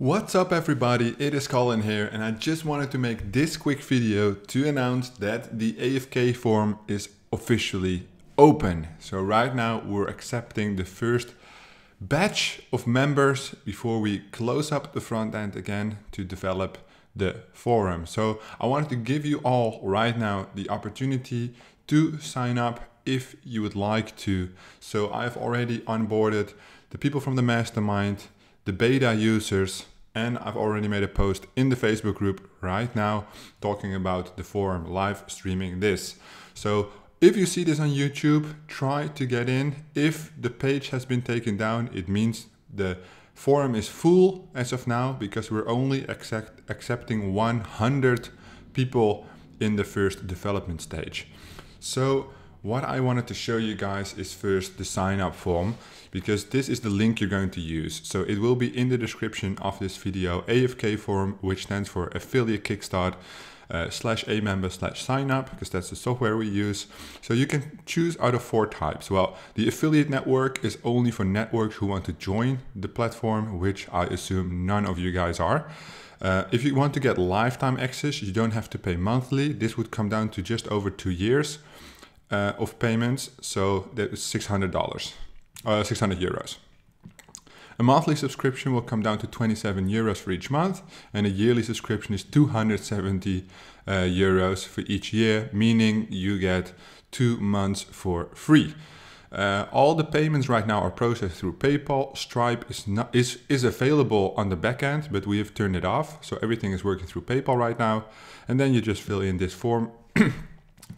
What's up everybody, it is Colin here and I just wanted to make this quick video to announce that the AFK forum is officially open. So right now we're accepting the first batch of members before we close up the front end again to develop the forum. So I wanted to give you all right now the opportunity to sign up if you would like to. So I've already onboarded the people from the mastermind, the beta users, and I've already made a post in the Facebook group right now talking about the forum, live streaming this. So if you see this on YouTube, try to get in. If the page has been taken down, it means the forum is full as of now because we're only accepting 100 people in the first development stage. So what I wanted to show you guys is first the sign up form, because this is the link you're going to use. So it will be in the description of this video, AFK forum, which stands for affiliate kickstart /a member /sign up, because that's the software we use. So you can choose out of 4 types. Well, the affiliate network is only for networks who want to join the platform, which I assume none of you guys are. If you want to get lifetime access, you don't have to pay monthly. This would come down to just over 2 years of payments, so that is $600, 600 euros. A monthly subscription will come down to 27 euros for each month, and a yearly subscription is 270 euros for each year, meaning you get 2 months for free. All the payments right now are processed through PayPal. Stripe is available on the back end, but we have turned it off, so everything is working through PayPal right now. And then you just fill in this form,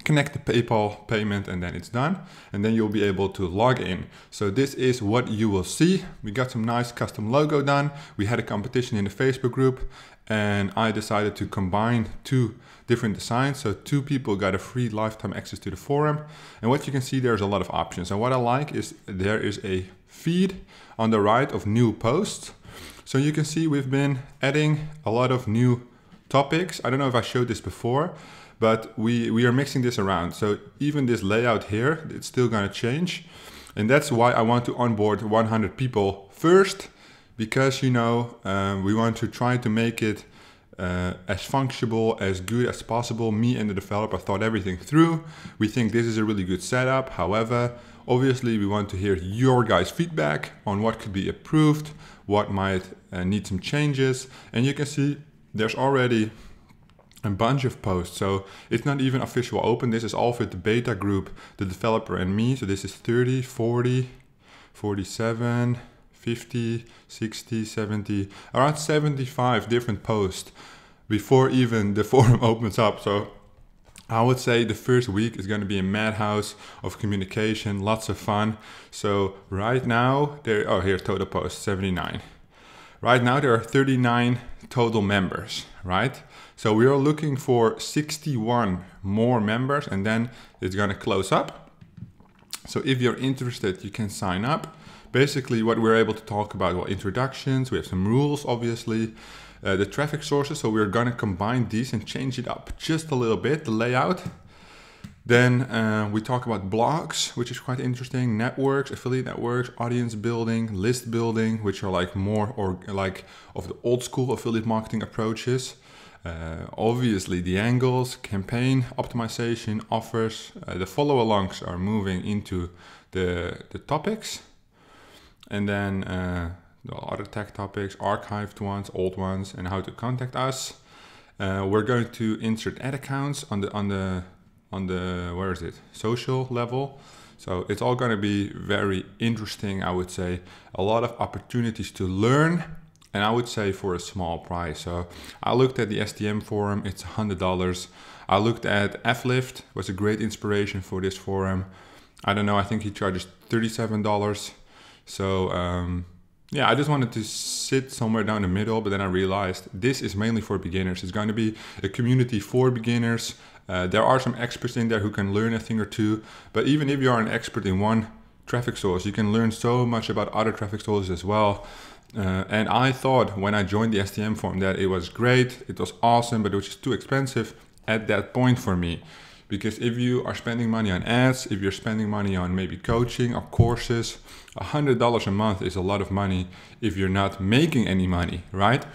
connect the PayPal payment, and then it's done. And then you'll be able to log in. So this is what you will see. We got some nice custom logo done. We had a competition in the Facebook group and I decided to combine 2 different designs. So 2 people got a free lifetime access to the forum. And what you can see, there's a lot of options. And what I like is there is a feed on the right of new posts. So you can see we've been adding a lot of new topics. I don't know if I showed this before, but we are mixing this around. So even this layout here, it's still gonna change. And that's why I want to onboard 100 people first, because you know, we want to try to make it as functional, as good as possible. Me and the developer thought everything through. We think this is a really good setup. However, obviously we want to hear your guys' feedback on what could be improved, what might need some changes. And you can see there's already a bunch of posts, so it's not even official open. This is all with the beta group, the developer and me. So this is 30, 40, 47, 50, 60, 70, around 75 different posts before even the forum opens up. So I would say the first week is going to be a madhouse of communication, lots of fun. So right now here's total posts, 79. Right now there are 39 total members, right? So we are looking for 61 more members and then it's gonna close up. So if you're interested, you can sign up. Basically what we're able to talk about, well, introductions, we have some rules, obviously, the traffic sources. So we're gonna combine these and change it up just a little bit, the layout. Then we talk about blogs, which is quite interesting, networks, affiliate networks, audience building, list building, which are like more or like of the old school affiliate marketing approaches. Obviously the angles, campaign optimization, offers, the follow alongs are moving into the topics. And then the other tech topics, archived ones, old ones, and how to contact us. We're going to insert ad accounts on the where is it, social level. So it's all going to be very interesting, I would say. A lot of opportunities to learn, and I would say for a small price. So I looked at the STM forum, it's $100. I looked at Flift, was a great inspiration for this forum. I don't know, I think he charges $37. So yeah, I just wanted to sit somewhere down the middle, but then I realized this is mainly for beginners. It's going to be a community for beginners. There are some experts in there who can learn a thing or two, but even if you are an expert in one traffic source, you can learn so much about other traffic sources as well. And I thought when I joined the STM forum that it was great, it was awesome, but it was just too expensive at that point for me. Because if you are spending money on ads, if you're spending money on maybe coaching or courses, $100 a month is a lot of money if you're not making any money, right?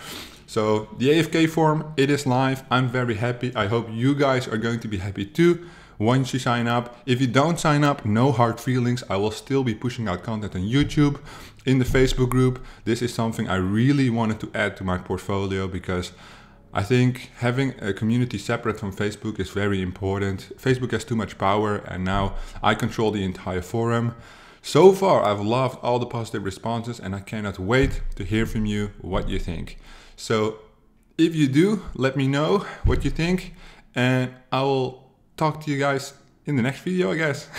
So the AFK form, it is live. I'm very happy. I hope you guys are going to be happy too once you sign up. If you don't sign up, no hard feelings. I will still be pushing out content on YouTube, in the Facebook group. This is something I really wanted to add to my portfolio because I think having a community separate from Facebook is very important. Facebook has too much power and now I control the entire forum. So far, I've loved all the positive responses and I cannot wait to hear from you what you think. So if you do, let me know what you think and I will talk to you guys in the next video, I guess.